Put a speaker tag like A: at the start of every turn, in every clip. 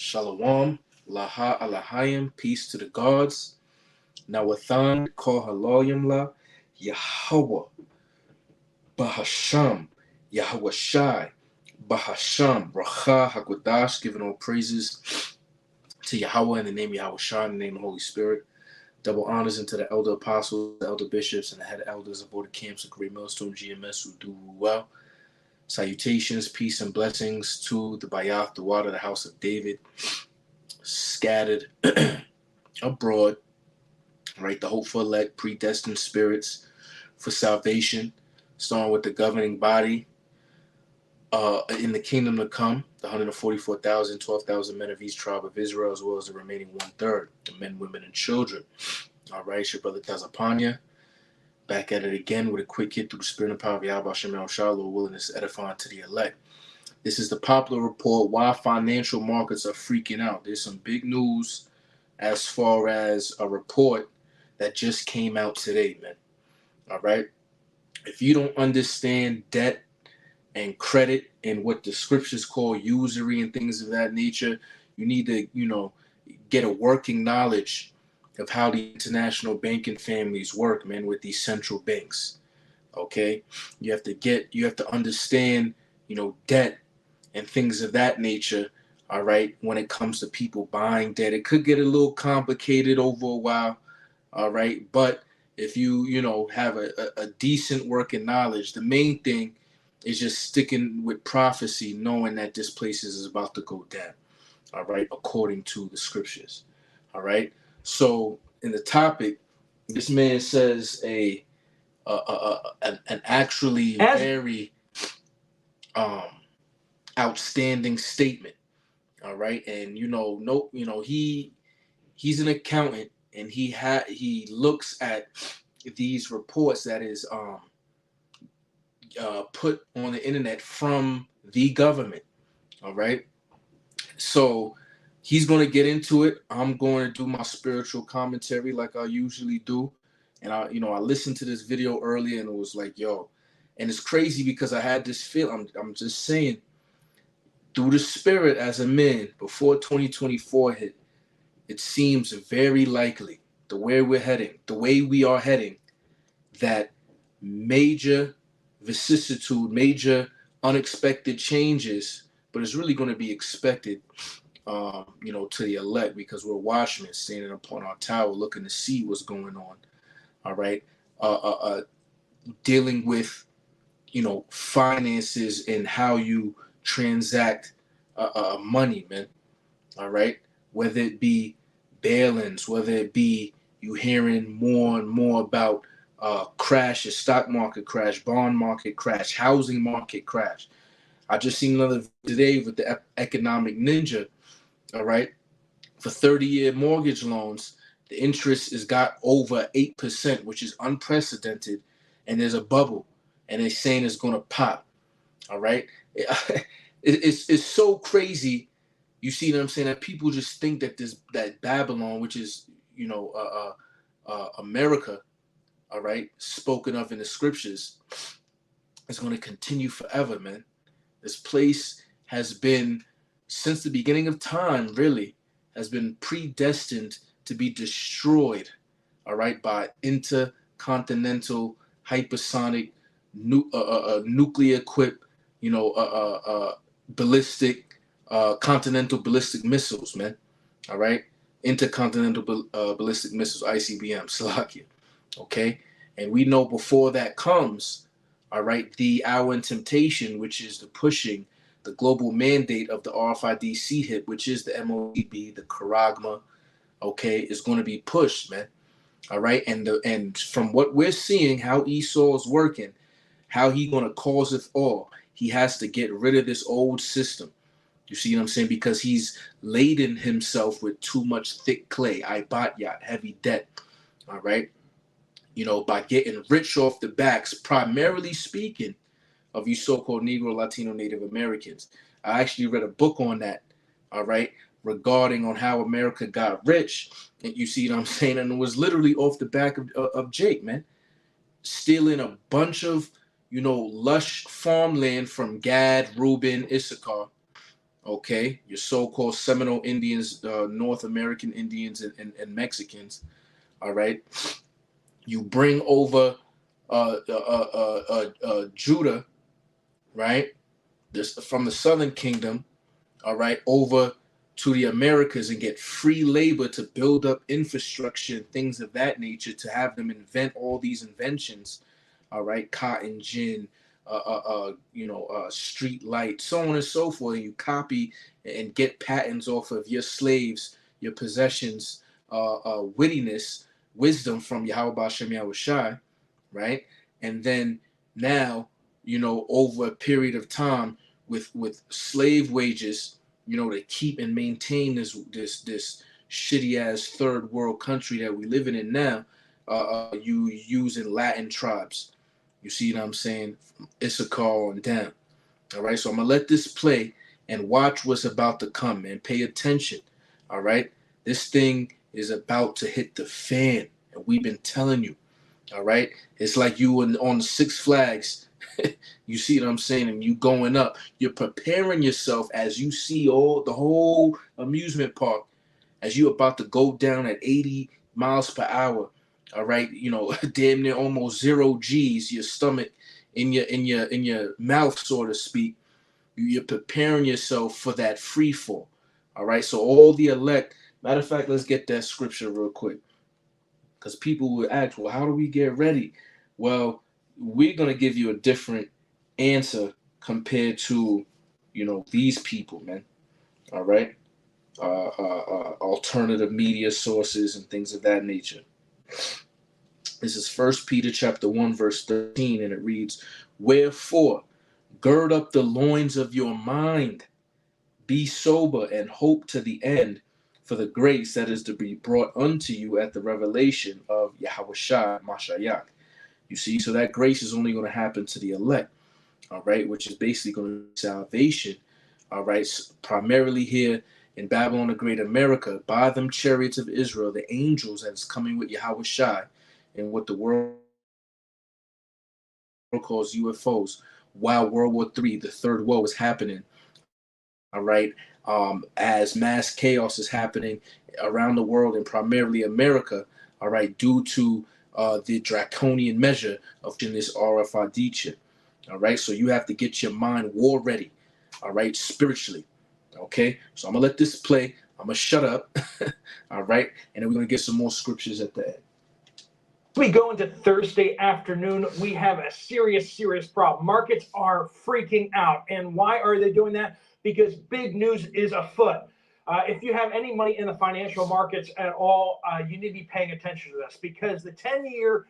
A: Shalom, Laha Alahayim, peace to the gods. Nawathan, Kohalayim La, Yahweh, Bahasham, Yahweh Shai, Bahasham, Racha Hakodash, giving all praises to Yahweh in the name of Yahweh Shai, in the name of the Holy Spirit. Double honors into the elder apostles, the elder bishops, and the head elders of all the camps of Great Millstone GMS who do well. Salutations, peace, and blessings to the Bayath, the water, the house of David, scattered abroad, right? The hopeful elect, predestined spirits for salvation, starting with the governing body in the kingdom to come, the 144,000, 12,000 men of each tribe of Israel, as well as the remaining 1/3, the men, women, and children. All right, it's your brother Tazapanya, back at it again with a quick hit through the spirit and power of Yahweh Shem El Shalom, willingness edifying to the elect. This is the popular report why financial markets are freaking out. There's some big news as far as a report that just came out today, man. All right. If you don't understand debt and credit and what the scriptures call usury and things of that nature, you need to, get a working knowledge of how the international banking families work, man, with these central banks. Okay. You have to understand, debt and things of that nature. All right. When it comes to people buying debt, it could get a little complicated over a while. All right. But if you, have a decent working knowledge, the main thing is just sticking with prophecy, knowing that this place is about to go down. All right. According to the scriptures. All right. So in the topic, this man says an actually very outstanding statement. All right. And he's an accountant, and he looks at these reports that is put on the internet from the government. All right. So he's going to get into it. I'm going to do my spiritual commentary like I usually do. And I listened to this video earlier and it was like, yo, and it's crazy because I had this feel. I'm just saying, through the spirit as a man, before 2024 hit, it seems very likely the way we are heading, that major vicissitude, major unexpected changes, but it's really going to be expected, to the elect, because we're watchmen standing upon our tower looking to see what's going on. All right. Dealing with, finances and how you transact money, man. All right. Whether it be bailings, whether it be you hearing more and more about crashes, stock market crash, bond market crash, housing market crash. I just seen another today with the economic ninja. All right. For 30-year mortgage loans, the interest has got over 8%, which is unprecedented. And there's a bubble, and they're saying it's going to pop. All right. It's so crazy. You see what I'm saying? That people just think that Babylon, which is, America, all right, spoken of in the scriptures, is going to continue forever, man. This place has been, since the beginning of time, really, has been predestined to be destroyed, all right, by intercontinental hypersonic nuclear-equipped, ballistic, continental ballistic missiles, man. All right, intercontinental ballistic missiles, ICBM, Slovakia. Okay, and we know before that comes, all right, the hour in temptation, which is the pushing the global mandate of the RFID CHIP, which is the MODB, the Charagma, okay, is going to be pushed, man. All right, and from what we're seeing, how Esau is working, how he going to cause it all, he has to get rid of this old system. You see what I'm saying? Because he's laden himself with too much thick clay, ibatyat, heavy debt. All right, by getting rich off the backs, primarily speaking, of you so-called Negro, Latino, Native Americans. I actually read a book on that, all right, regarding on how America got rich. And you see what I'm saying? And it was literally off the back of Jake, man. Stealing a bunch of, lush farmland from Gad, Reuben, Issachar, okay, your so-called Seminole Indians, North American Indians, and Mexicans, all right, you bring over Judah, right, this from the Southern Kingdom, all right, over to the Americas and get free labor to build up infrastructure and things of that nature, to have them invent all these inventions, all right, cotton gin, street light, so on and so forth. And you copy and get patents off of your slaves, your possessions, wittiness, wisdom from Yahweh Hashem Yahushai, right? And then now, over a period of time, with slave wages, to keep and maintain this shitty ass third world country that we living in now, you using Latin tribes. You see what I'm saying? From Issachar on down. All right, so I'm gonna let this play and watch what's about to come, man. Pay attention. All right, this thing is about to hit the fan, and we've been telling you. All right, it's like you on Six Flags. You see what I'm saying? And you going up, you're preparing yourself as you see the whole amusement park, as you about to go down at 80 miles per hour. All right, damn near almost 0 G's, your stomach in your mouth, so to speak. You're preparing yourself for that free fall. All right, so all the elect. Matter of fact, let's get that scripture real quick, because people will ask, well, how do we get ready? Well, we're going to give you a different answer compared to, these people, man. All right. Alternative media sources and things of that nature. This is 1 Peter chapter 1, verse 13, and it reads, "Wherefore, gird up the loins of your mind, be sober, and hope to the end for the grace that is to be brought unto you at the revelation of Yahushua Mashiach." You see, so that grace is only going to happen to the elect, all right, which is basically going to be salvation, all right, primarily here in Babylon the Great America, by them chariots of Israel, the angels that is coming with Yahushua, and what the world calls UFOs, while World War III, the third war, was happening, all right, as mass chaos is happening around the world and primarily America, all right, due to the draconian measure of this RFID chip. All right, so you have to get your mind war ready, all right, spiritually. Okay, so I'm gonna let this play. I'm gonna shut up, all right, and then we're gonna get some more scriptures at the end.
B: We go into Thursday afternoon. We have a serious problem. Markets are freaking out. And why are they doing that? Because big news is afoot. If you have any money in the financial markets at all, you need to be paying attention to this, because the 10-year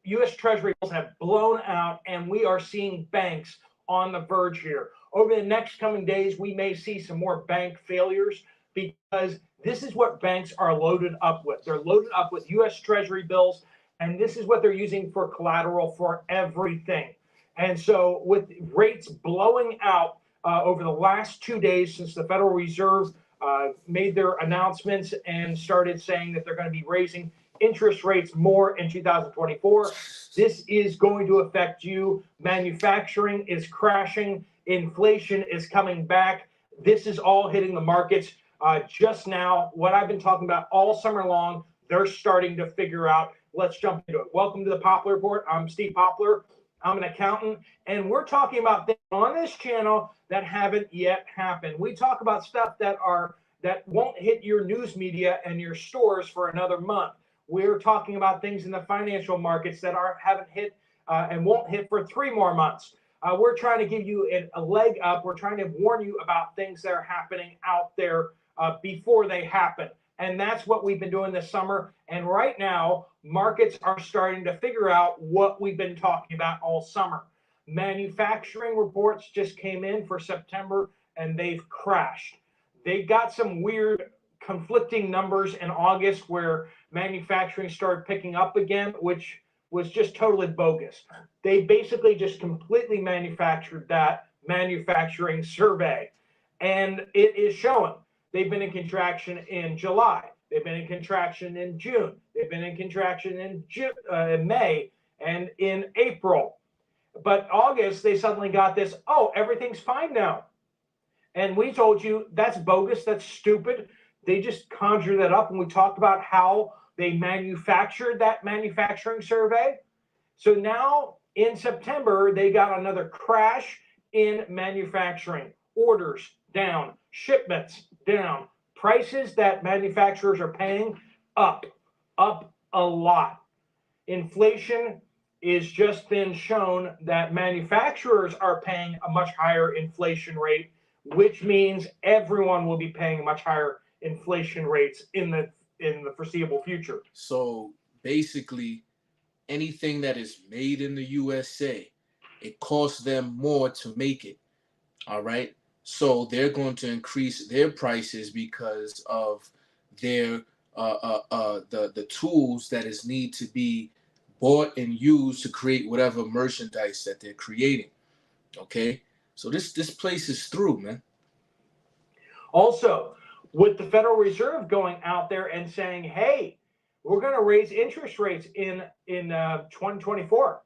B: U.S. Treasury bills have blown out, and we are seeing banks on the verge here. Over the next coming days, we may see some more bank failures, because this is what banks are loaded up with. They're loaded up with U.S. Treasury bills, and this is what they're using for collateral for everything. And so with rates blowing out over the last 2 days since the Federal Reserve made their announcements and started saying that they're going to be raising interest rates more in 2024, this is going to affect you. Manufacturing is crashing. Inflation is coming back. This is all hitting the markets just now. What I've been talking about all summer long, they're starting to figure out. Let's jump into it. Welcome to the Poplar Report. I'm Steve Poplar. I'm an accountant, and we're talking about things on this channel that haven't yet happened. We talk about stuff that won't hit your news media and your stores for another month. We're talking about things in the financial markets that haven't hit and won't hit for 3 more months. We're trying to give you a leg up. We're trying to warn you about things that are happening out there before they happen. And that's what we've been doing this summer. And right now, markets are starting to figure out what we've been talking about all summer. Manufacturing reports just came in for September, and they've crashed. They got some weird conflicting numbers in August where manufacturing started picking up again, which was just totally bogus. They basically just completely manufactured that manufacturing survey, and it is showing. They've been in contraction in July. They've been in contraction in June. They've been in contraction in May and in April. But August, they suddenly got this, oh, everything's fine now. And we told you that's bogus, that's stupid. They just conjure that up. And we talked about how they manufactured that manufacturing survey. So now in September, they got another crash in manufacturing. Orders down, shipments down, prices that manufacturers are paying up a lot. Inflation is just been shown that manufacturers are paying a much higher inflation rate, which means everyone will be paying much higher inflation rates in the foreseeable future.
A: So basically, anything that is made in the USA, it costs them more to make it. All right. So they're going to increase their prices because of their the tools that is need to be bought and used to create whatever merchandise that they're creating. Okay. So this place is through, man.
B: Also, with the Federal Reserve going out there and saying, "Hey, we're going to raise interest rates in 2024,"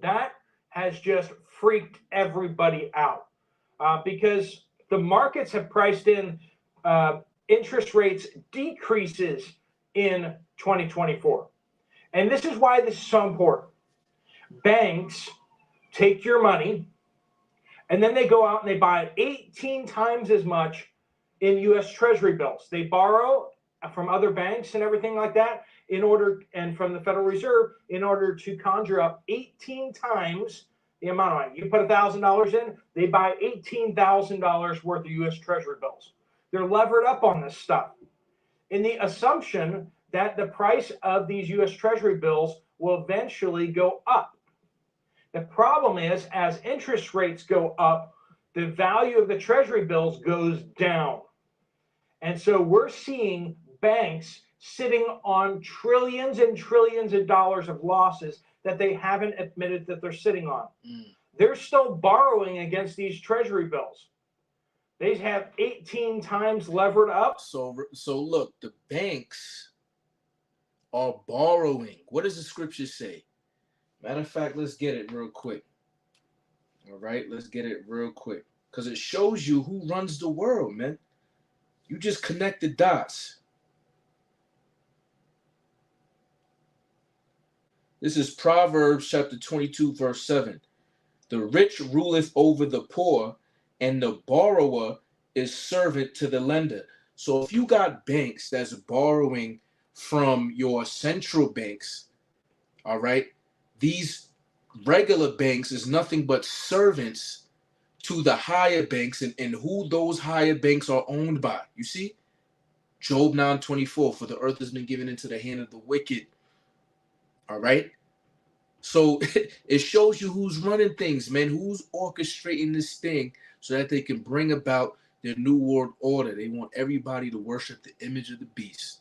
B: that has just freaked everybody out because the markets have priced in interest rates decreases in 2024, and this is why this is so important. Banks take your money, and then they go out and they buy 18 times as much in U.S. Treasury bills. They borrow from other banks and everything like that and from the Federal Reserve in order to conjure up 18 times the amount of money. You put $1,000 in, they buy $18,000 worth of U.S. Treasury bills. They're levered up on this stuff in the assumption that the price of these U.S. Treasury bills will eventually go up. The problem is, as interest rates go up, the value of the Treasury bills goes down. And so we're seeing banks sitting on trillions and trillions of dollars of losses that they haven't admitted that they're sitting on. They're still borrowing against these Treasury bills. They have 18 times levered up.
A: So look, the banks are borrowing. What does the scripture say? Matter of fact, let's get it real quick. All right, let's get it real quick. Because it shows you who runs the world, man. You just connect the dots. This is Proverbs chapter 22, verse 7. The rich ruleth over the poor, and the borrower is servant to the lender. So if you got banks that's borrowing from your central banks, all right, these regular banks is nothing but servants to the higher banks and who those higher banks are owned by. You see? Job 9:24, for the earth has been given into the hand of the wicked. All right? So it shows you who's running things, man, who's orchestrating this thing so that they can bring about their new world order. They want everybody to worship the image of the beast.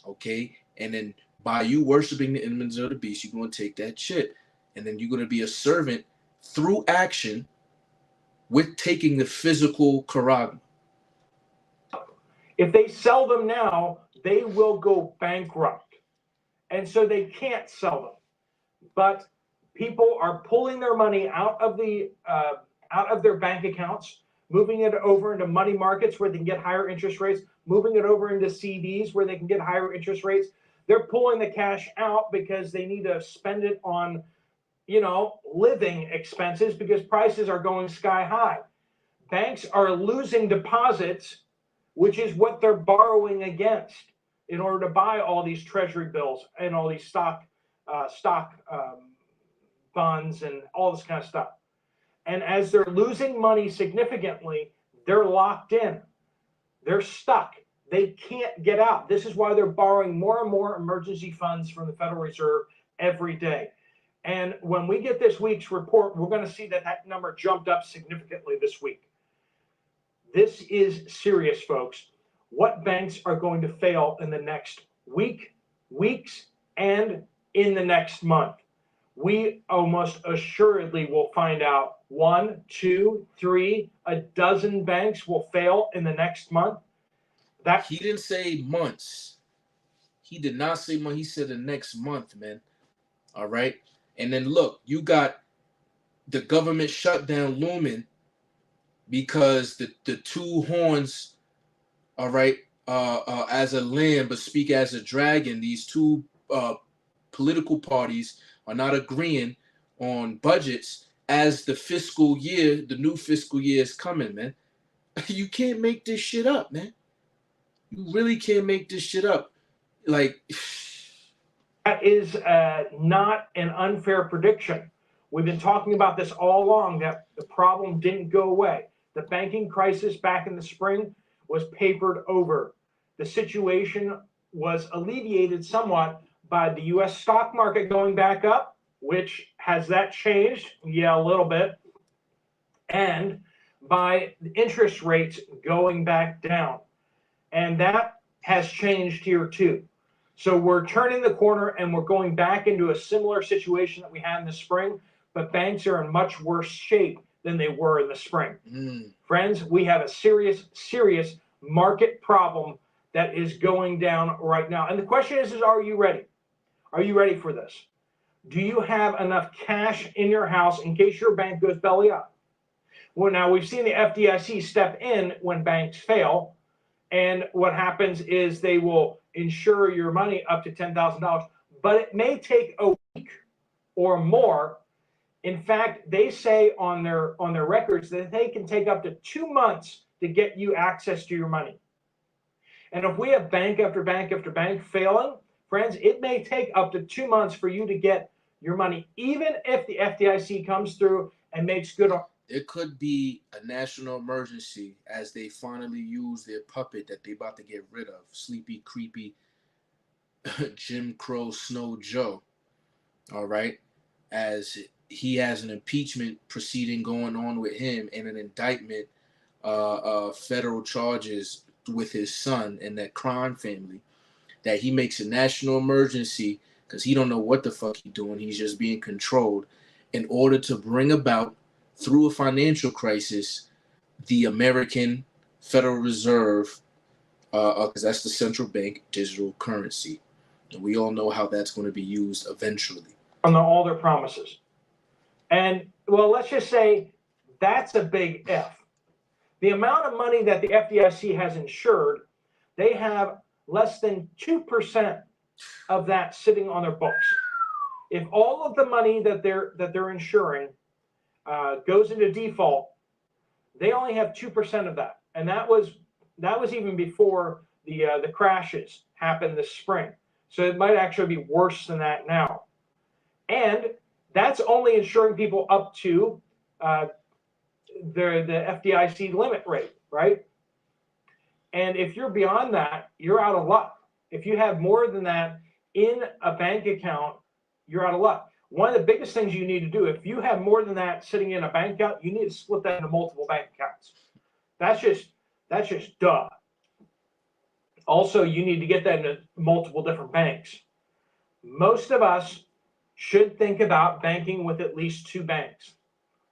A: Okay? And then by you worshiping the image of the beast, you're going to take that shit. And then you're going to be a servant through action with taking the physical charagma.
B: If they sell them now, they will go bankrupt. And so they can't sell them. But people are pulling their money out of their bank accounts, moving it over into money markets where they can get higher interest rates, moving it over into CDs where they can get higher interest rates. They're pulling the cash out because they need to spend it on, living expenses because prices are going sky high. Banks are losing deposits, which is what they're borrowing against in order to buy all these treasury bills and all these stock bonds and all this kind of stuff. And as they're losing money significantly, they're locked in. They're stuck. They can't get out. This is why they're borrowing more and more emergency funds from the Federal Reserve every day. And when we get this week's report, we're going to see that number jumped up significantly this week. This is serious, folks. What banks are going to fail in the next week, weeks, and in the next month? We almost assuredly will find out 1, 2, 3, a dozen banks will fail in the next month.
A: He didn't say months. He did not say month. He said the next month, man. All right. And then look, you got the government shutdown looming, because the two horns, all right, as a lamb but speak as a dragon. These two political parties are not agreeing on budgets as the new fiscal year is coming, man. You can't make this shit up, man. You really can't make this shit up. Like,
B: that is not an unfair prediction. We've been talking about this all along, that the problem didn't go away. The banking crisis back in the spring was papered over. The situation was alleviated somewhat by the U.S. stock market going back up, which has that changed? Yeah, a little bit. And by the interest rates going back down. And that has changed here too. So we're turning the corner and we're going back into a similar situation that we had in the spring, but banks are in much worse shape than they were in the spring. Friends, we have a serious, serious market problem that is going down right now. And the question is are you ready? Are you ready for this? Do you have enough cash in your house in case your bank goes belly up? Well, now we've seen the FDIC step in when banks fail. And what happens is they will insure your money up to $10,000, but it may take a week or more. In fact, they say on their records that they can take up to 2 months to get you access to your money. And if we have bank after bank after bank failing, friends, it may take up to 2 months for you to get your money, even if the FDIC comes through and makes good.
A: It could be a national emergency as they finally use their puppet that they about to get rid of. Sleepy, creepy Jim Crow Snow Joe. All right. As he has an impeachment proceeding going on with him and an indictment, federal charges with his son and that crime family, that he makes a national emergency because he don't know what the fuck he's doing. He's just being controlled in order to bring about, through a financial crisis, the American Federal Reserve, because that's the central bank digital currency. And we all know how that's going to be used eventually.
B: On all their promises. And, well, let's just say that's a big F. The amount of money that the FDIC has insured, they have less than 2% of that sitting on their books. If all of the money that they're insuring goes into default, they only have 2% of that, and that was even before the crashes happened this spring. So it might actually be worse than that now, and that's only insuring people up to the FDIC limit rate, right? And if you're beyond that, you're out of luck. If you have more than that in a bank account, you're out of luck. One of the biggest things you need to do, if you have more than that sitting in a bank account, you need to split that into multiple bank accounts. That's just duh. Also, you need to get that into multiple different banks. Most of us should think about banking with at least 2 banks,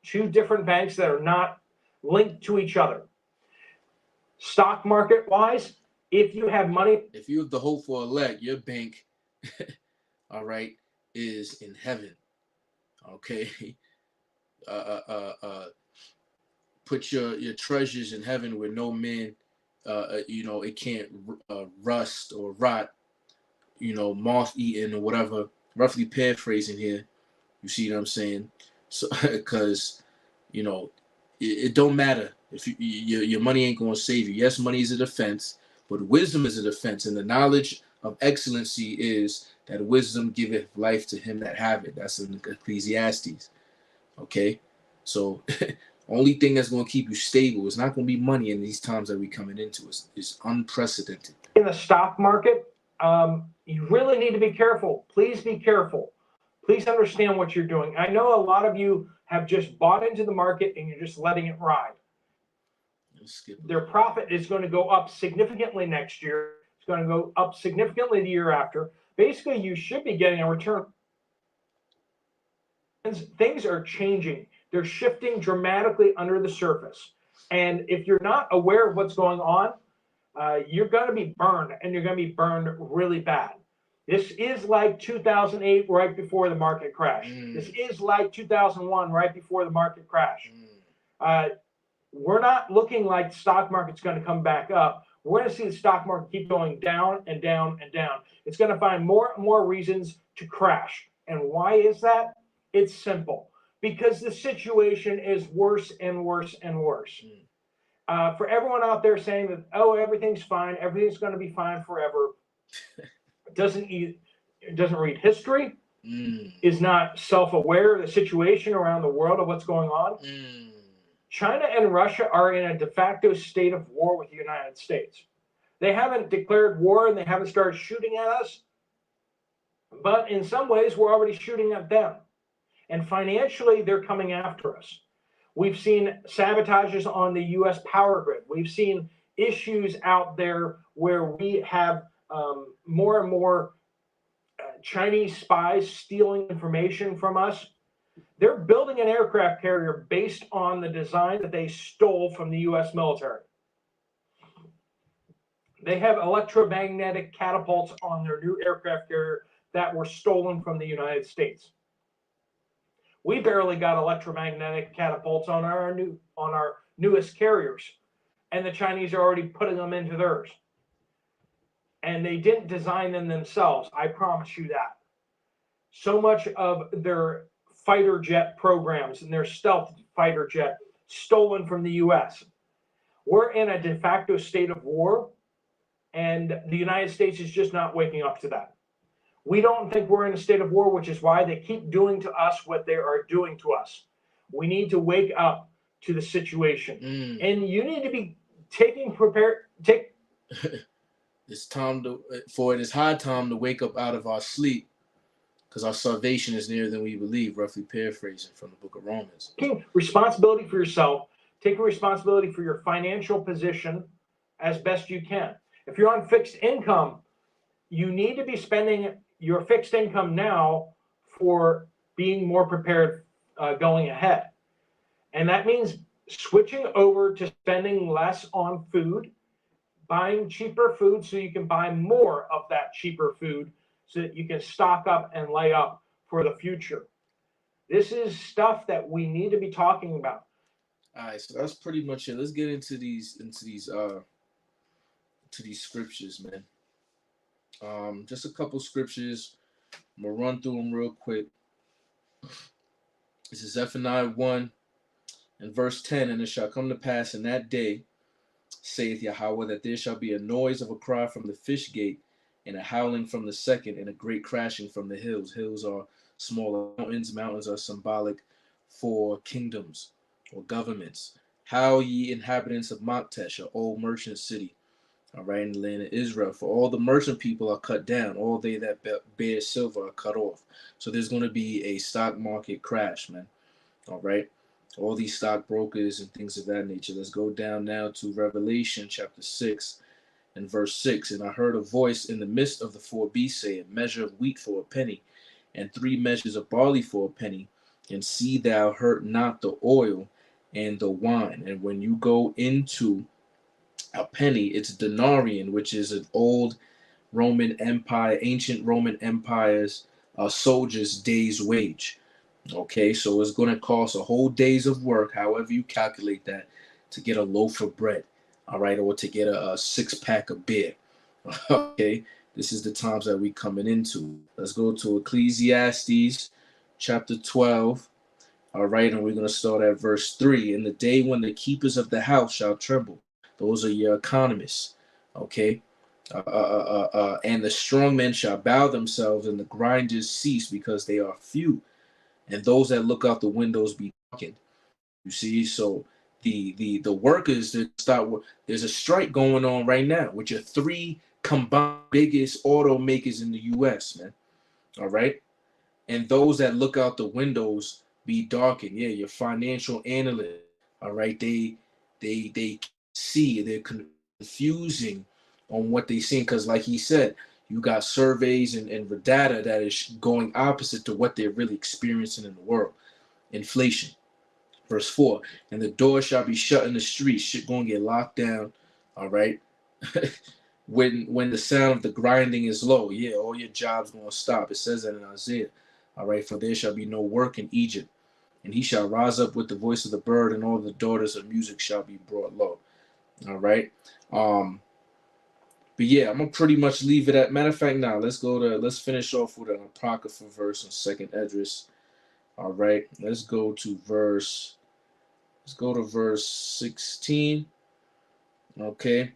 B: 2 different banks that are not linked to each other. Stock market wise, if you have money,
A: if you have the hope for a leg, your bank, all right, is in heaven. Okay. Put your treasures in heaven where no man, it can't rust or rot, moth eaten or whatever. Roughly paraphrasing here. You see what I'm saying? So, because it don't matter if your money ain't gonna save you. Yes, money is a defense, but wisdom is a defense, and the knowledge of excellency is that wisdom giveth life to him that have it. That's in Ecclesiastes. Okay, so only thing that's gonna keep you stable is not gonna be money in these times that we're coming into. It's unprecedented.
B: In the stock market, you really need to be careful. Please be careful. Please understand what you're doing. I know a lot of you have just bought into the market and you're just letting it ride. Their profit is going to go up significantly next year. It's going to go up significantly the year after. Basically, you should be getting a return. Things are changing. They're shifting dramatically under the surface. And if you're not aware of what's going on, you're going to be burned, and you're going to be burned really bad. This is like 2008, right before the market crash. This is like 2001, right before the market crash. we're not looking like the stock market's going to come back up. We're going to see the stock market keep going down and down and down. It's going to find more and more reasons to crash. And why is that? It's simple. Because the situation is worse and worse and worse. For everyone out there saying that, oh, everything's fine, everything's going to be fine forever, doesn't read history, is not self-aware of the situation around the world of what's going on. China and Russia are in a de facto state of war with the United States. They haven't declared war and they haven't started shooting at us, but in some ways we're already shooting at them. And financially, they're coming after us. We've seen sabotages on the U.S. power grid. We've seen issues out there where we have more and more Chinese spies stealing information from us. They're building an aircraft carrier based on the design that they stole from the U.S. military. They have electromagnetic catapults on their new aircraft carrier that were stolen from the United States. We barely got electromagnetic catapults on our newest carriers, and the Chinese are already putting them into theirs. And they didn't design them themselves, I promise you that. So much of their fighter jet programs and their stealth fighter jet stolen from the U.S. We're in a de facto state of war, and the United States is just not waking up to that. We don't think we're in a state of war, which is why they keep doing to us what they are doing to us. We need to wake up to the situation. And you need to be
A: It's high time to wake up out of our sleep, because our salvation is nearer than we believe, roughly paraphrasing from the book of Romans.
B: Taking responsibility for yourself, taking responsibility for your financial position as best you can. If you're on fixed income, you need to be spending your fixed income now for being more prepared going ahead. And that means switching over to spending less on food, buying cheaper food so you can buy more of that cheaper food so that you can stock up and lay up for the future. This is stuff that we need to be talking about.
A: All right, so that's pretty much it. Let's get into these scriptures, man. Just a couple scriptures. I'm gonna run through them real quick. This is Zephaniah 1 and verse 10. And it shall come to pass in that day, saith Yahweh, that there shall be a noise of a cry from the fish gate, and a howling from the second, and a great crashing from the hills. Hills are smaller mountains. Mountains are symbolic for kingdoms or governments. How ye inhabitants of Maktesh, an old merchant city, all right, in the land of Israel. For all the merchant people are cut down. All they that bear silver are cut off. So there's going to be a stock market crash, man. All right. All these stockbrokers and things of that nature. Let's go down now to Revelation chapter 6 and verse 6. And I heard a voice in the midst of the four beasts saying, measure of wheat for a penny, and 3 measures of barley for a penny, and see thou hurt not the oil and the wine. And when you go into a penny, it's denarian, which is an old Roman Empire, ancient Roman Empire's soldiers' day's wage. Okay, so it's going to cost a whole day's of work, however you calculate that, to get a loaf of bread, all right, or to get a 6-pack of beer. Okay, this is the times that we coming into. Let's go to Ecclesiastes chapter 12, all right, and we're going to start at verse 3. In the day when the keepers of the house shall tremble, those are your economists, okay, and the strong men shall bow themselves, and the grinders cease, because they are few. And those that look out the windows be darkened. You see, so the workers that start, there's a strike going on right now with your 3 combined biggest automakers in the U.S., man. All right, and those that look out the windows be darkened. Yeah, your financial analysts. All right, they see, they're confusing on what they see, because like he said, you got surveys and data that is going opposite to what they're really experiencing in the world. Inflation. Verse 4, and the door shall be shut in the streets. Shit going to get locked down. All right. when the sound of the grinding is low, yeah, all your jobs going to stop. It says that in Isaiah. All right. For there shall be no work in Egypt. and he shall rise up with the voice of the bird, and all the daughters of music shall be brought low. All right. But yeah, I'm gonna pretty much leave it at. Matter of fact, now let's finish off with an apocrypha verse on Second Esdras. All right, let's go to verse 16. Okay, I'm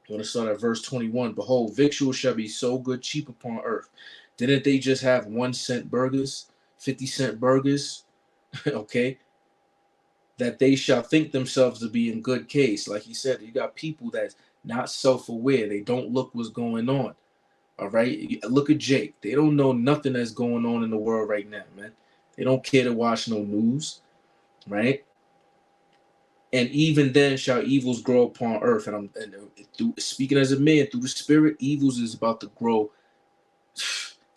A: gonna start at verse 21. Behold, victuals shall be so good cheap upon earth. Didn't they just have 1 cent burgers, 50-cent burgers? Okay, that they shall think themselves to be in good case. Like he said, you got people that's not self-aware. They don't look what's going on. All right. Look at Jake. They don't know nothing that's going on in the world right now, man. They don't care to watch no news, right? And even then shall evils grow upon earth. And through, speaking as a man, through the spirit, evils is about to grow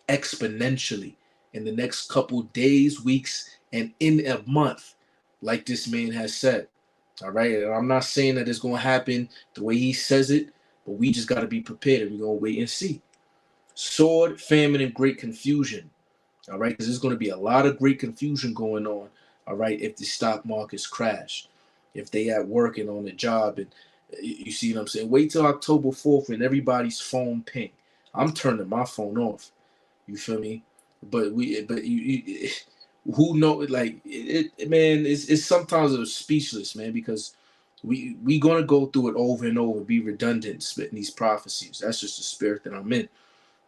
A: exponentially in the next couple days, weeks, and in a month, like this man has said. All right. And I'm not saying that it's going to happen the way he says it, but we just got to be prepared, and we're going to wait and see. Sword, famine, and great confusion. All right, because there's going to be a lot of great confusion going on. All right, if the stock markets crash, if they at work and on the job, and you see what I'm saying. Wait till October 4th when everybody's phone ping. I'm turning my phone off. You feel me? But who know? Like man, it's sometimes it's speechless, man, because we gonna go through it over and over, be redundant, spitting these prophecies. That's just the spirit that I'm in.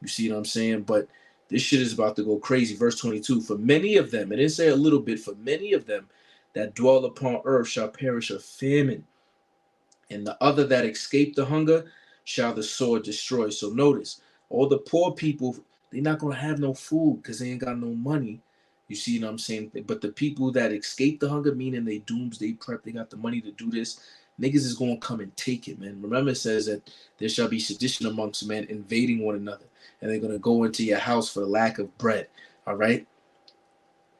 A: You see what I'm saying? But this shit is about to go crazy. Verse 22, for many of them, it didn't say a little bit, for many of them that dwell upon earth shall perish of famine, and the other that escape the hunger shall the sword destroy. So notice, all the poor people, they're not going to have no food because they ain't got no money. You see what I'm saying? But the people that escape the hunger, meaning they doomsday prep, they got the money to do this, niggas is going to come and take it, man. Remember, it says that there shall be sedition amongst men, invading one another, and they're going to go into your house for the lack of bread. All right?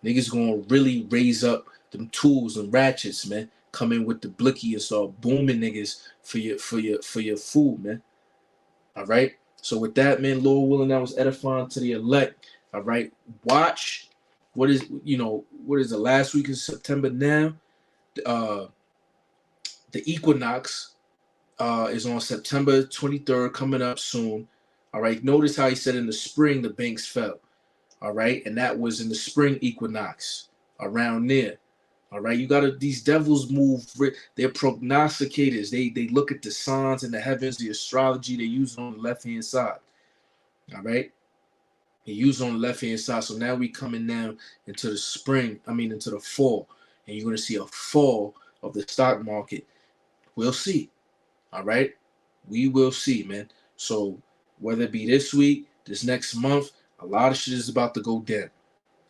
A: Niggas going to really raise up them tools and ratchets, man. Come in with the blicky and start booming niggas for your food, man. All right? So with that, man, Lord willing, that was edifying to the elect. All right? Watch what is the last week of September now? The equinox is on September 23rd, coming up soon. All right. Notice how he said in the spring the banks fell. All right. And that was in the spring equinox around there. All right. You got these devils move. They're prognosticators. They look at the signs in the heavens, the astrology. They use it on the left hand side. All right. They use it on the left hand side. So now we coming down into the spring. Into the fall. And you're going to see a fall of the stock market. We'll see. All right. We will see, man. So whether it be this week, this next month, a lot of shit is about to go down.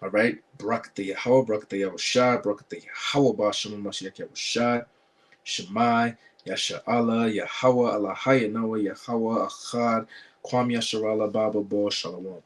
A: All right. Barakatah Yahweh, Barakatah Yahushua, Barakatah Yahweh, Ba'ashem Mashiach Yahushua, Shemai, Yasha Allah, Yahweh, Allah Hayanawa, Yahweh, Achad, Kwam Yasharala, Baba, Bo, Shalom.